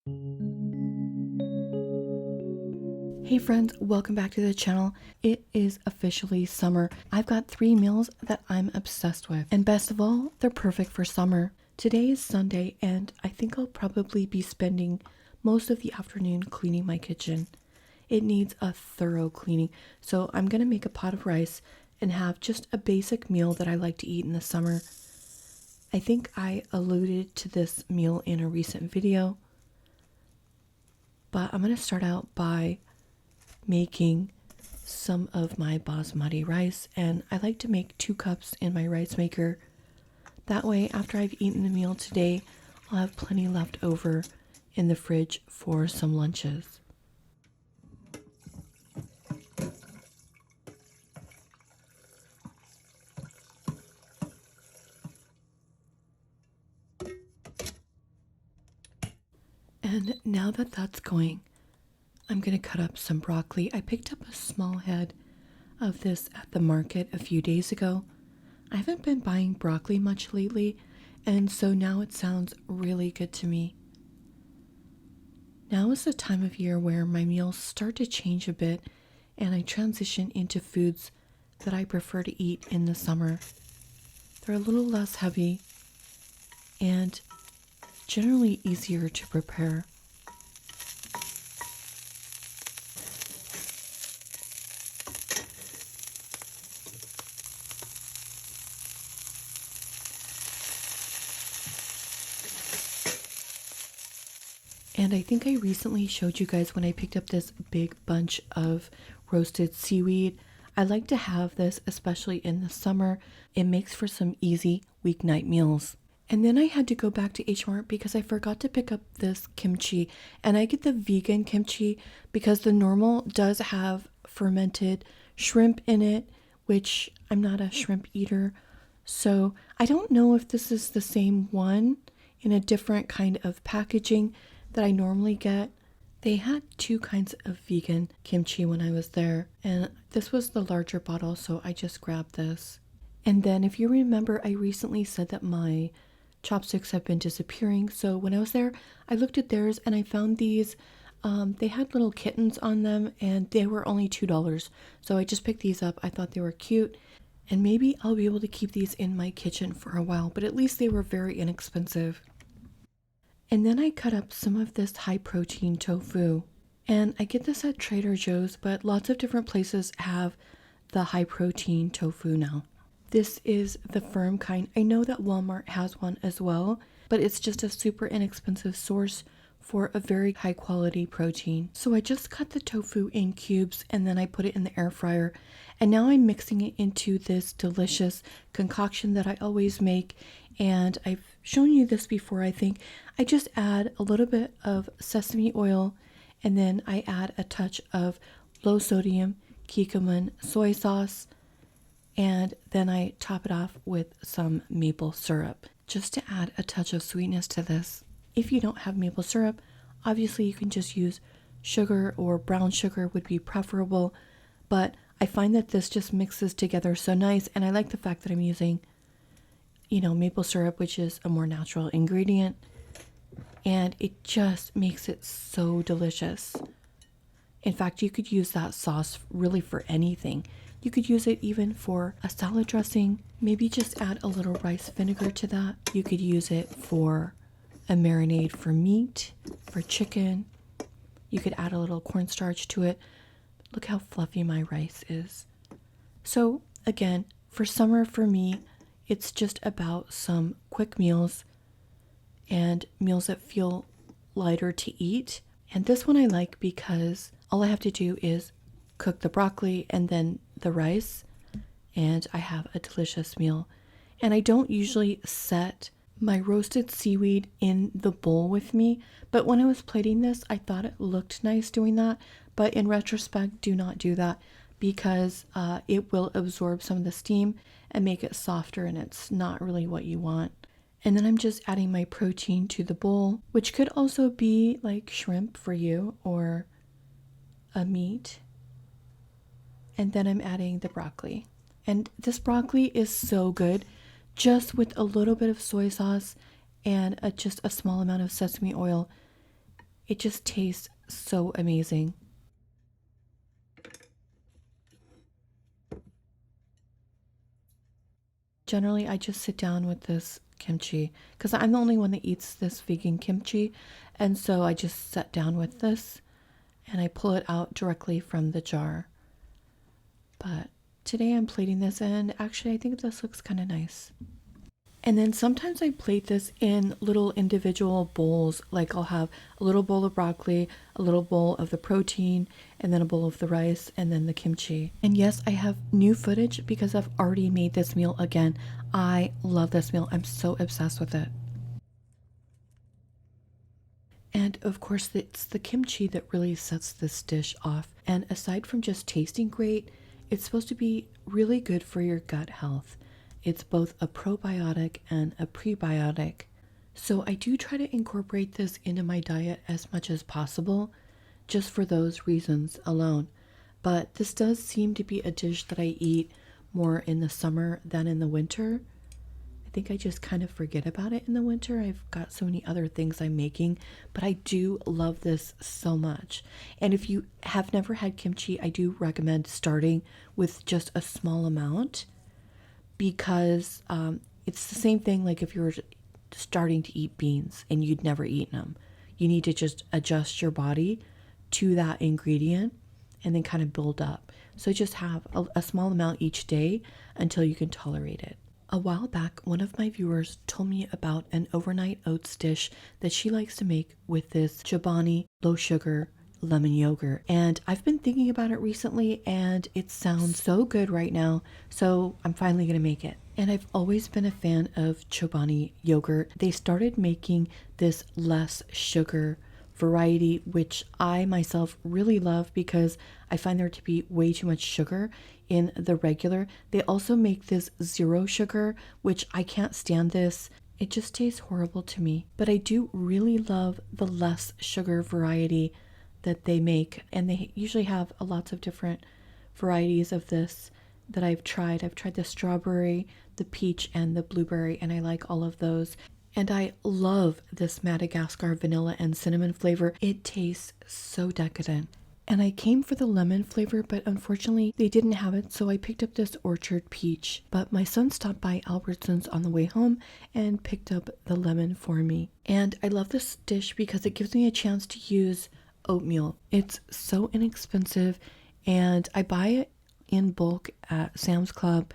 Hey friends, welcome back to the channel. It is officially summer. I've got 3 meals that I'm obsessed with. And best of all, they're perfect for summer. Today is Sunday and I think I'll probably be spending most of the afternoon cleaning my kitchen. It needs a thorough cleaning. So I'm going to make a pot of rice and have just a basic meal that I like to eat in the summer. I think I alluded to this meal in a recent video. But I'm going to start out by making some of my basmati rice, and I like to make 2 cups in my rice maker. That way, after I've eaten the meal today, I'll have plenty left over in the fridge for some lunches. And now that that's going, I'm going to cut up some broccoli. I picked up a small head of this at the market a few days ago. I haven't been buying broccoli much lately, and so now it sounds really good to me. Now is the time of year where my meals start to change a bit and I transition into foods that I prefer to eat in the summer. They're a little less heavy and generally easier to prepare. And I think I recently showed you guys when I picked up this big bunch of roasted seaweed. I like to have this, especially in the summer. It makes for some easy weeknight meals. And then I had to go back to H Mart because I forgot to pick up this kimchi. And I get the vegan kimchi because the normal does have fermented shrimp in it, which I'm not a shrimp eater. So I don't know if this is the same one in a different kind of packaging that I normally get. They had 2 kinds of vegan kimchi when I was there, and this was the larger bottle, so I just grabbed this. And then if you remember, I recently said that my chopsticks have been disappearing, so when I was there, I looked at theirs and I found these. They had little kittens on them and they were only $2, so I just picked these up. I thought they were cute, and maybe I'll be able to keep these in my kitchen for a while, but at least they were very inexpensive. And then I cut up some of this high protein tofu. And I get this at Trader Joe's, but lots of different places have the high protein tofu now. This is the firm kind. I know that Walmart has one as well, but it's just a super inexpensive source for a very high quality protein. So I just cut the tofu in cubes and then I put it in the air fryer. And now I'm mixing it into this delicious concoction that I always make. And I've shown you this before, I think. I just add a little bit of sesame oil and then I add a touch of low sodium kikkoman soy sauce, and then I top it off with some maple syrup just to add a touch of sweetness to this. If you don't have maple syrup, obviously you can just use sugar, or brown sugar would be preferable, but I find that this just mixes together so nice, and I like the fact that I'm using, maple syrup, which is a more natural ingredient, and it just makes it so delicious. In fact, you could use that sauce really for anything. You could use it even for a salad dressing. Maybe just add a little rice vinegar to that. You could use it for a marinade for meat, for chicken. You could add a little cornstarch to it. Look how fluffy my rice is. So again, for summer for me, it's just about some quick meals and meals that feel lighter to eat. And this one I like because all I have to do is cook the broccoli and then the rice, and I have a delicious meal. And I don't usually set my roasted seaweed in the bowl with me, but when I was plating this, I thought it looked nice doing that. But in retrospect, do not do that because it will absorb some of the steam and make it softer, and it's not really what you want. And then I'm just adding my protein to the bowl, which could also be like shrimp for you or a meat. And then I'm adding the broccoli. And this broccoli is so good, just with a little bit of soy sauce and just a small amount of sesame oil. It just tastes so amazing. Generally, I just sit down with this kimchi because I'm the only one that eats this vegan kimchi. And so I just sat down with this and I pull it out directly from the jar. But today I'm plating this, and actually I think this looks kind of nice. And then sometimes I plate this in little individual bowls. Like I'll have a little bowl of broccoli, a little bowl of the protein, and then a bowl of the rice, and then the kimchi. And yes, I have new footage because I've already made this meal again. I love this meal. I'm so obsessed with it. And of course, it's the kimchi that really sets this dish off. And aside from just tasting great, it's supposed to be really good for your gut health. It's both a probiotic and a prebiotic. So I do try to incorporate this into my diet as much as possible, just for those reasons alone. But this does seem to be a dish that I eat more in the summer than in the winter. I think I just kind of forget about it in the winter. I've got so many other things I'm making, but I do love this so much. And if you have never had kimchi, I do recommend starting with just a small amount, because it's the same thing like if you were starting to eat beans and you'd never eaten them. You need to just adjust your body to that ingredient and then kind of build up. So just have a small amount each day until you can tolerate it. A while back, one of my viewers told me about an overnight oats dish that she likes to make with this Chobani low sugar lemon yogurt. And I've been thinking about it recently and it sounds so good right now. So I'm finally going to make it. And I've always been a fan of Chobani yogurt. They started making this less sugar variety, which I myself really love because I find there to be way too much sugar in the regular. They also make this zero sugar, which I can't stand this. It just tastes horrible to me. But I do really love the less sugar variety that they make, and they usually have lots of different varieties of this that I've tried. I've tried the strawberry, the peach, and the blueberry, and I like all of those. And I love this Madagascar vanilla and cinnamon flavor. It tastes so decadent. And I came for the lemon flavor, but unfortunately they didn't have it, so I picked up this orchard peach. But my son stopped by Albertsons on the way home and picked up the lemon for me. And I love this dish because it gives me a chance to use oatmeal. It's so inexpensive, and I buy it in bulk at Sam's Club,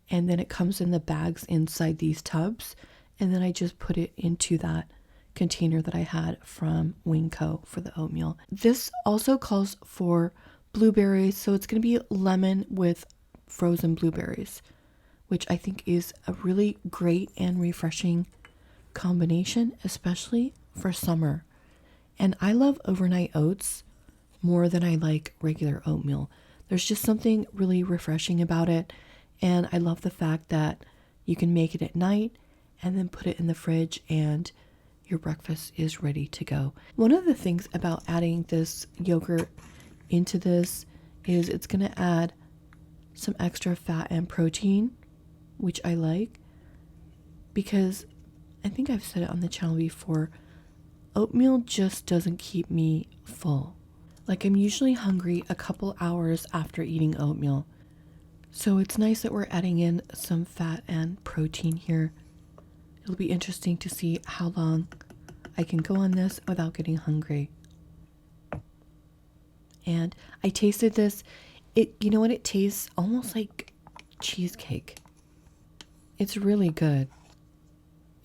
and then it comes in the bags inside these tubs, and then I just put it into that container that I had from Winco for the oatmeal. This also calls for blueberries, so it's going to be lemon with frozen blueberries, which I think is a really great and refreshing combination, especially for summer. And I love overnight oats more than I like regular oatmeal. There's just something really refreshing about it, and I love the fact that you can make it at night and then put it in the fridge and your breakfast is ready to go. One of the things about adding this yogurt into this is it's going to add some extra fat and protein, which I like, because I think I've said it on the channel before, oatmeal just doesn't keep me full. Like, I'm usually hungry a couple hours after eating oatmeal. So it's nice that we're adding in some fat and protein here. It'll be interesting to see how long I can go on this without getting hungry. And I tasted this. You know what? It tastes almost like cheesecake. It's really good.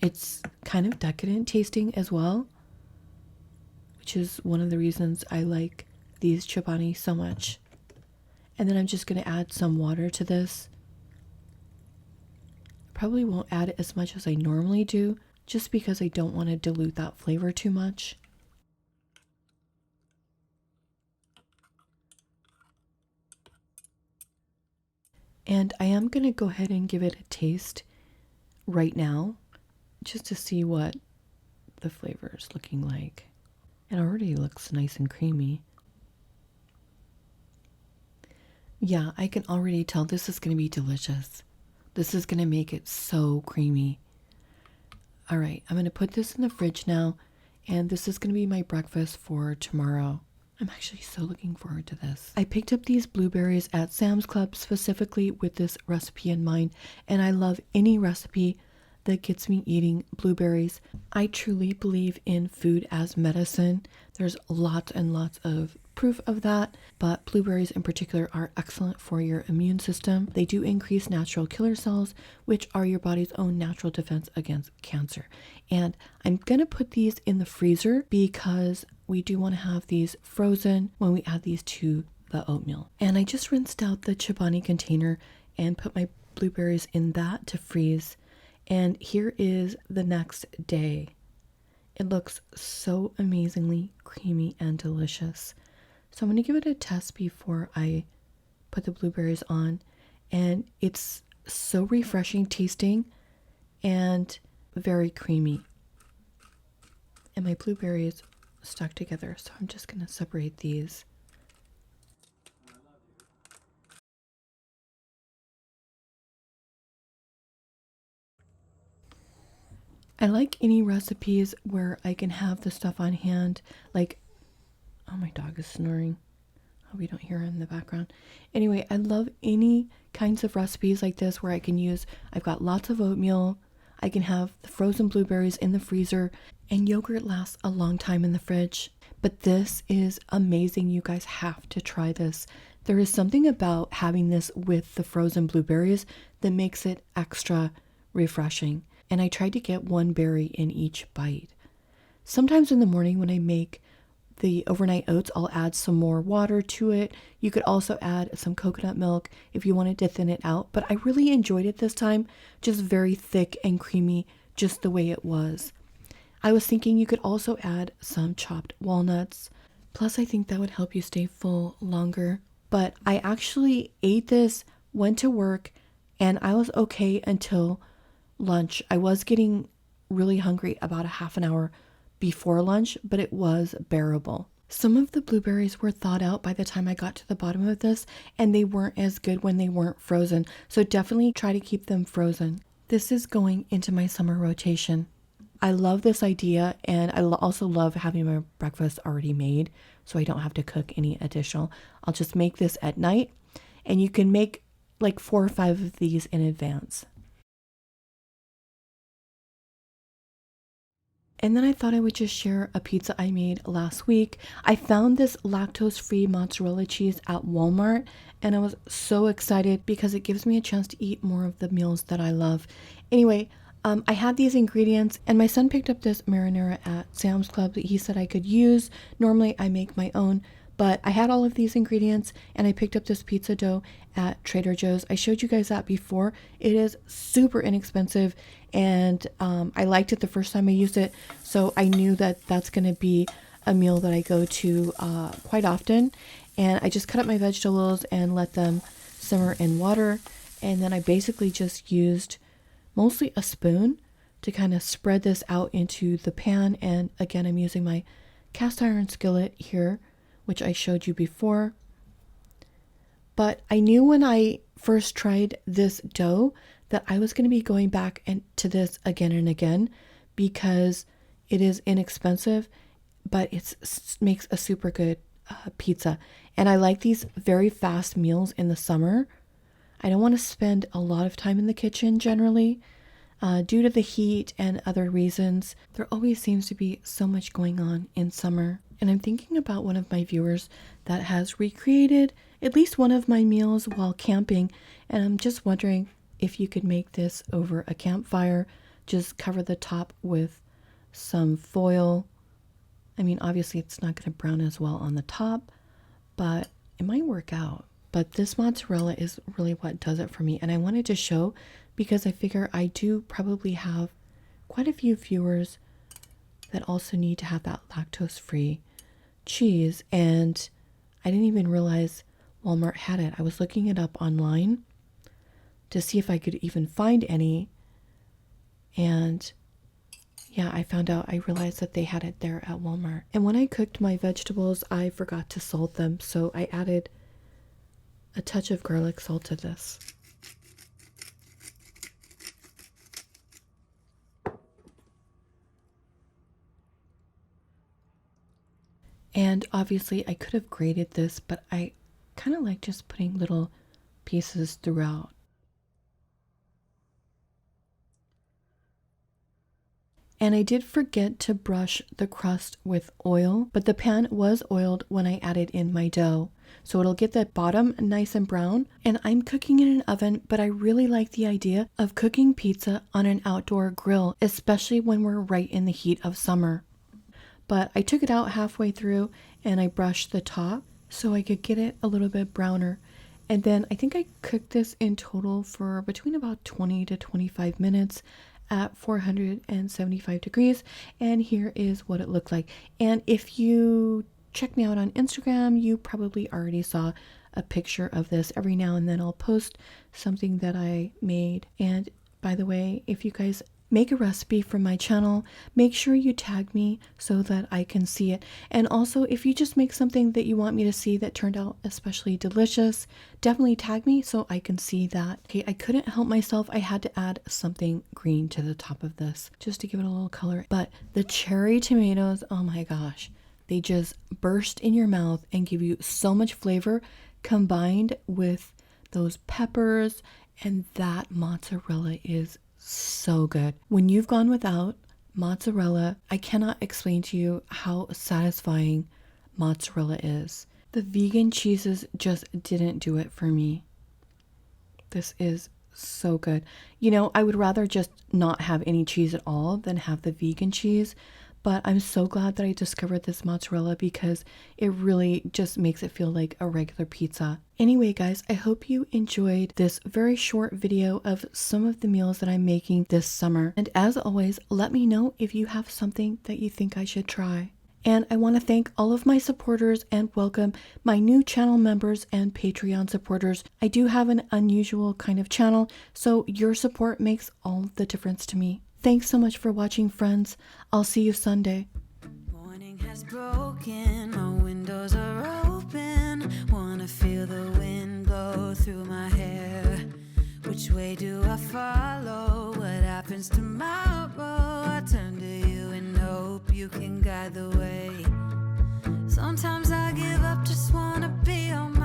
It's kind of decadent tasting as well, which is one of the reasons I like these Chobani so much. And then I'm just going to add some water to this. Probably won't add as much as I normally do, just because I don't want to dilute that flavor too much. And I am going to go ahead and give it a taste right now, just to see what the flavor is looking like. It already looks nice and creamy. Yeah, I can already tell this is going to be delicious. This is going to make it so creamy. All right, I'm going to put this in the fridge now, and this is going to be my breakfast for tomorrow. I'm actually so looking forward to this. I picked up these blueberries at Sam's Club specifically with this recipe in mind, and I love any recipe that gets me eating blueberries. I truly believe in food as medicine. There's lots and lots of proof of that, but blueberries in particular are excellent for your immune system. They do increase natural killer cells, which are your body's own natural defense against cancer. And I'm gonna put these in the freezer because we do want to have these frozen when we add these to the oatmeal. And I just rinsed out the Chobani container and put my blueberries in that to freeze. And here is the next day. It looks so amazingly creamy and delicious. So I'm going to give it a test before I put the blueberries on. And it's so refreshing tasting and very creamy. And my blueberries stuck together, so I'm just going to separate these. I like any recipes where I can have the stuff on hand. Like, oh, my dog is snoring. Hope you don't hear her in the background. Anyway, I love any kinds of recipes like this where I've got lots of oatmeal. I can have the frozen blueberries in the freezer, and yogurt lasts a long time in the fridge. But this is amazing. You guys have to try this. There is something about having this with the frozen blueberries that makes it extra refreshing. And I tried to get one berry in each bite. Sometimes in the morning when I make the overnight oats, I'll add some more water to it. You could also add some coconut milk if you wanted to thin it out. But I really enjoyed it this time. Just very thick and creamy, just the way it was. I was thinking you could also add some chopped walnuts. Plus, I think that would help you stay full longer. But I actually ate this, went to work, and I was okay until lunch. I was getting really hungry about a half an hour before lunch, but it was bearable. Some of the blueberries were thawed out by the time I got to the bottom of this, and they weren't as good when they weren't frozen. So definitely try to keep them frozen. This is going into my summer rotation. I love this idea, and I also love having my breakfast already made, so I don't have to cook any additional. I'll just make this at night, and you can make like 4 or 5 of these in advance. And then I thought I would just share a pizza I made last week. I found this lactose-free mozzarella cheese at Walmart, and I was so excited because it gives me a chance to eat more of the meals that I love. Anyway, I had these ingredients, and my son picked up this marinara at Sam's Club that he said I could use. Normally, I make my own, but I had all of these ingredients, and I picked up this pizza dough at Trader Joe's. I showed you guys that before. It is super inexpensive, and I liked it the first time I used it, so I knew that that's going to be a meal that I go to quite often. And I just cut up my vegetables and let them simmer in water, and then I basically just used mostly a spoon to kind of spread this out into the pan. And again, I'm using my cast iron skillet here, which I showed you before. But I knew when I first tried this dough that I was going to be going back to this again and again because it is inexpensive, but it makes a super good pizza. And I like these very fast meals in the summer. I don't want to spend a lot of time in the kitchen generally. Due to the heat and other reasons, there always seems to be so much going on in summer. And I'm thinking about one of my viewers that has recreated at least one of my meals while camping. And I'm just wondering if you could make this over a campfire. Just cover the top with some foil. I mean, obviously it's not going to brown as well on the top, but it might work out. But this mozzarella is really what does it for me. And I wanted to show because I figure I do probably have quite a few viewers that also need to have that lactose-free cheese. And I didn't even realize Walmart had it. I was looking it up online to see if I could even find any. And yeah, I realized that they had it there at Walmart. And when I cooked my vegetables, I forgot to salt them. So I added a touch of garlic salt to this. And obviously I could have grated this, but I kind of like just putting little pieces throughout. And I did forget to brush the crust with oil, but the pan was oiled when I added in my dough. So it'll get the bottom nice and brown. And I'm cooking in an oven, but I really like the idea of cooking pizza on an outdoor grill, especially when we're right in the heat of summer. But I took it out halfway through and I brushed the top so I could get it a little bit browner. And then I think I cooked this in total for between about 20 to 25 minutes at 475 degrees. And here is what it looked like. And if you check me out on Instagram, you probably already saw a picture of this. Every now and then I'll post something that I made. And by the way, if you guys make a recipe from my channel, make sure you tag me so that I can see it. And also, if you just make something that you want me to see that turned out especially delicious, definitely tag me so I can see that. Okay, I couldn't help myself. I had to add something green to the top of this just to give it a little color. But the cherry tomatoes, oh my gosh, they just burst in your mouth and give you so much flavor combined with those peppers, and that mozzarella is so good. When you've gone without mozzarella, I cannot explain to you how satisfying mozzarella is. The vegan cheeses just didn't do it for me. This is so good. You know, I would rather just not have any cheese at all than have the vegan cheese. But I'm so glad that I discovered this mozzarella because it really just makes it feel like a regular pizza. Anyway, guys, I hope you enjoyed this very short video of some of the meals that I'm making this summer. And as always, let me know if you have something that you think I should try. And I want to thank all of my supporters and welcome my new channel members and Patreon supporters. I do have an unusual kind of channel, so your support makes all the difference to me. Thanks so much for watching, friends. I'll see you Sunday. Morning has broken, my windows are open. Wanna feel the wind blow through my hair. Which way do I follow? What happens tomorrow? I turn to you and hope you can guide the way. Sometimes I give up, just wanna be on my